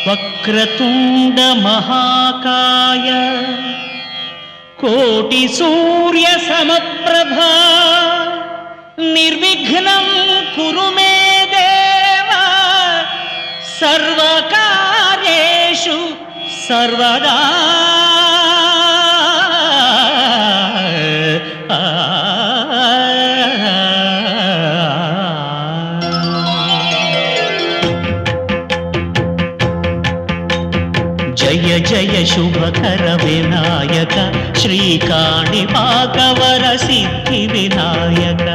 వక్రతుండ మహాకాయ కోటి సూర్య సమప్రభా నిర్విఘ్నం కురు మే దేవ సర్వకార్యేషు సర్వదా. జయ జయ శుభకర వినాయక శ్రీకాణిపాకవర సిద్ధి వినాయక.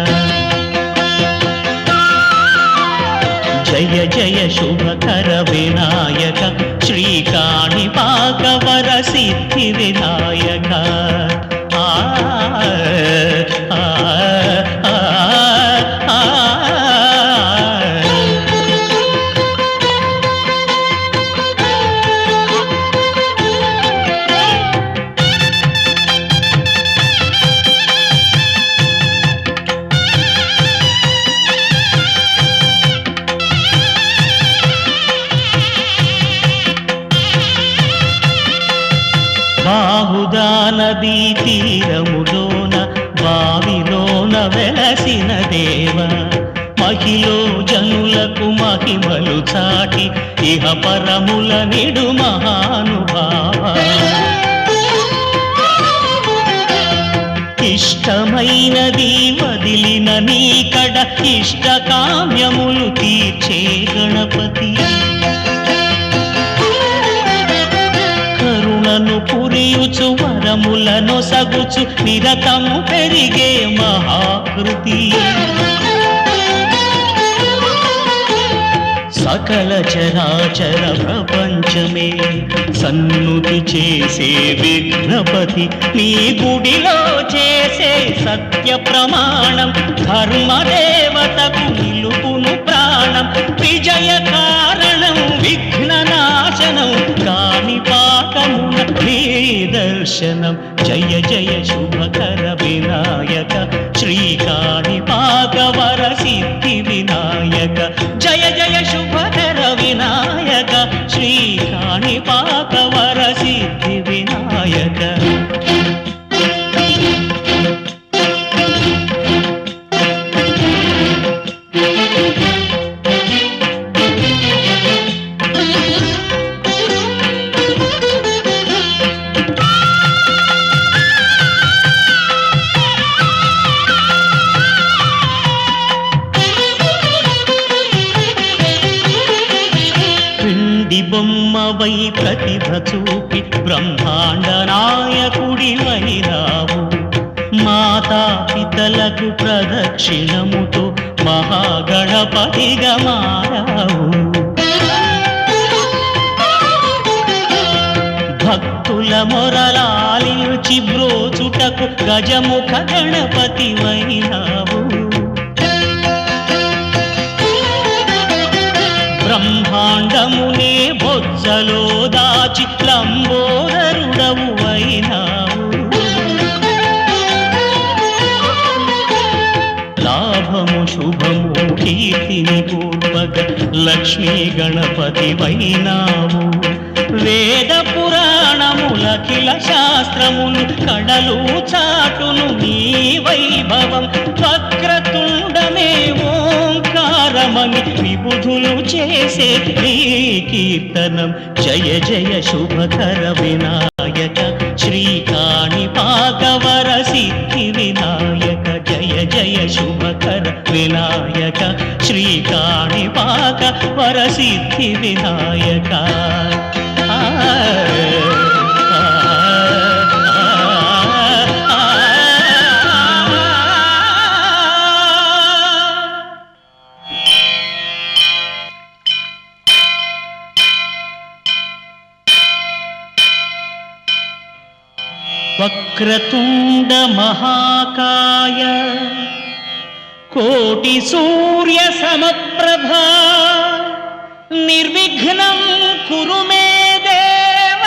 జయ జయ శుభకర వినాయక శ్రీకాణిపాకవర సిద్ధి వినాయక. బాహుదా నదీ తీరములోన బావిలోన వెలసిన దేవ మహిలో జనులకు మహిమలు చాటి ఇహ పరముల నిడు మహానుభావ. ఇష్టమైనది వదిలిన నీకడ ఇష్ట కామ్యములు తీర్చే గణపతి. కరుణను పురియుచు వరములను సగుచు నిరతము పెరిగే మహాకృతి. సకల చరాచర ప్రపంచమే సన్నుతి చేసే విఘ్నపతి. నీ గుడిలో చేసే సత్య ప్రమాణం ధర్మదేవతకు నిలుపును ప్రాణం. విజయ కారణం విఘ్న నాశనం కాణిపాకమున నీ దర్శనం. జయ జయ శుభకర వినాయక శ్రీకాణిపాకవర సిద్ధి వినాయక. జయ జయ శుభకర వినాయక శ్రీకాణిపాకవర సిద్ధి వినాయక. బొమ్మవై ప్రతిభ చూపి బ్రహ్మాండ నాయకుడి వైరావు. మాతా పితలకు ప్రదక్షిణముతో మహాగణపతిగా మారావు. భక్తుల మొరలాలించి బ్రోచుటకు గజముఖ గణపతి వైరావు. బ్రహ్మాండమునే బొజ్జలో దాచి లంబోదరుడవు అయినావు. లాభము శుభము కీర్తిని పూర్వక లక్ష్మీ గణపతి వైనావు. వేద పురాణములఖిల శాస్త్రములు కడలు చాటును నీ వైభవం. వక్రతుండమే ఓంకారమని విబుధులు చేసే నీ కీర్తనం. జయ జయ శుభకర వినాయక శ్రీకాణిపాకవర సిద్ధి వినాయక. జయ జయ శుభకర వినాయక శ్రీకాణిపాకవర సిద్ధి వినాయక. వక్రతుండ మహాకాయ కోటి సూర్య సమప్రభా నిర్విఘ్నం కురు మే దేవ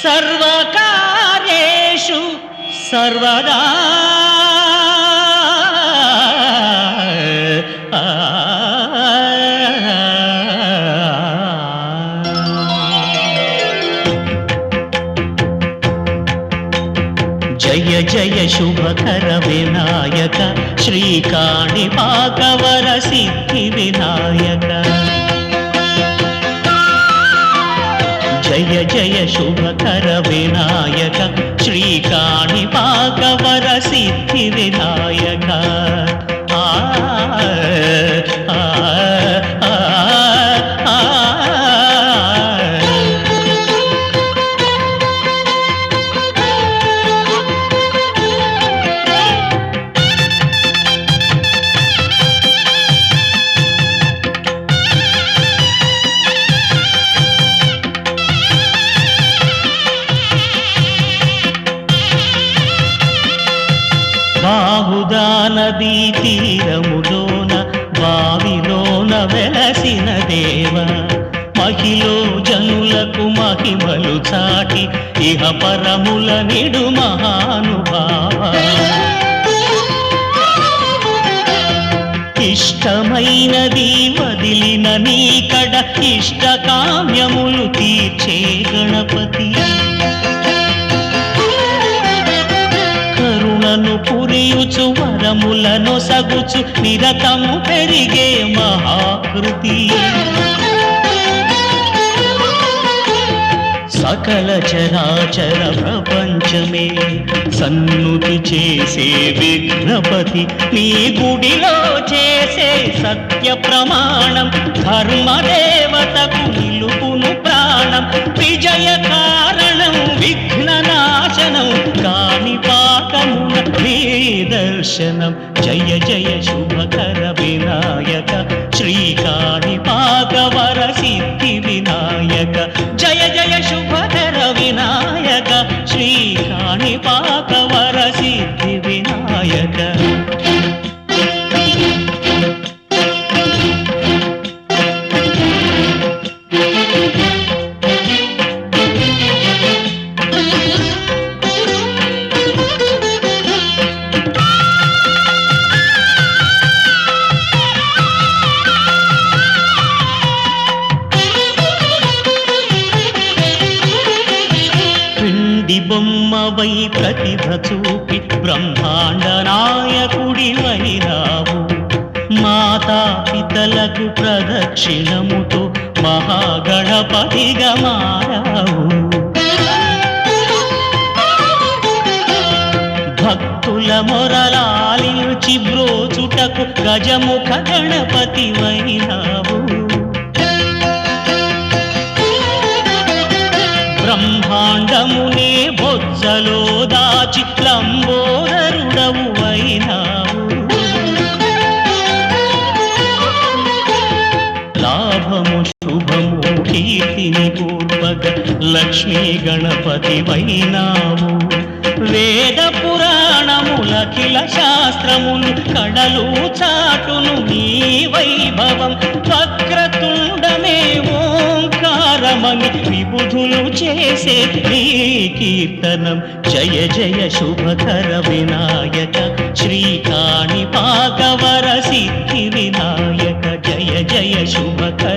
సర్వకార్యేషు సర్వదా. జయ జయ శుభకర వినాయక శ్రీకాణిపాకవర సిద్ధి వినాయక జయ జయ శుభకర వినాయక శ్రీకాణిపాకవర సిద్ధి వినాయక బాహుదా నదీ తీరములోన బావిలోన వెలసిన దేవ మహిలో జనులకు మహిమలు చాటి ఇహ పరముల నిడు మహానుభావ ఇష్టమైనది వదిలిన నీకడ ఇష్ట కామ్యములు తీర్చే గణపతి కరుణను పురియుచు వరములను సగుచు నిరతము పెరిగే మహాకృతి సకల చరాచర ప్రపంచమే సన్నుతి చేసే విఘ్నపతి నీ గుడిలో చేసే సత్య ప్రమాణం ధర్మదేవతకు నిలుపును ప్రాణం విజయ కారణం విఘ్న నాశనం కాణిపాకమున నీ దర్శనం జయ జయ శుభకర వినాయక శ్రీకాణిపాకవర సిద్ధి వినాయక జయ జయ శుభకర వినాయక శ్రీకాణిపాకవర సిద్ధి వినాయక బొమ్మవై ప్రతిభ చూపి బ్రహ్మాండ నాయకుడివైనావు మాతా పితలకు ప్రదక్షిణముతో మహాగణపతిగా మారావు భక్తుల మొరలాలించి బ్రోచుటకు గజముఖ గణపతివైనావు బ్రహ్మాండమునే బొజ్జలో దాచి లంబోదరుడవు అయినావు లాభము శుభము కీర్తిని పూర్వక లక్ష్మీ గణపతి వైనావు వేద పురాణములఖిల శాస్త్రములు కడలు చాటును నీ వైభవం వక్రతుండమే ఓంకారమని విబుధులు చేసే నీ కీర్తనం జయ జయ శుభకర వినాయక శ్రీకాణిపాకవర సిద్ధి వినాయక జయ జయ శుభకర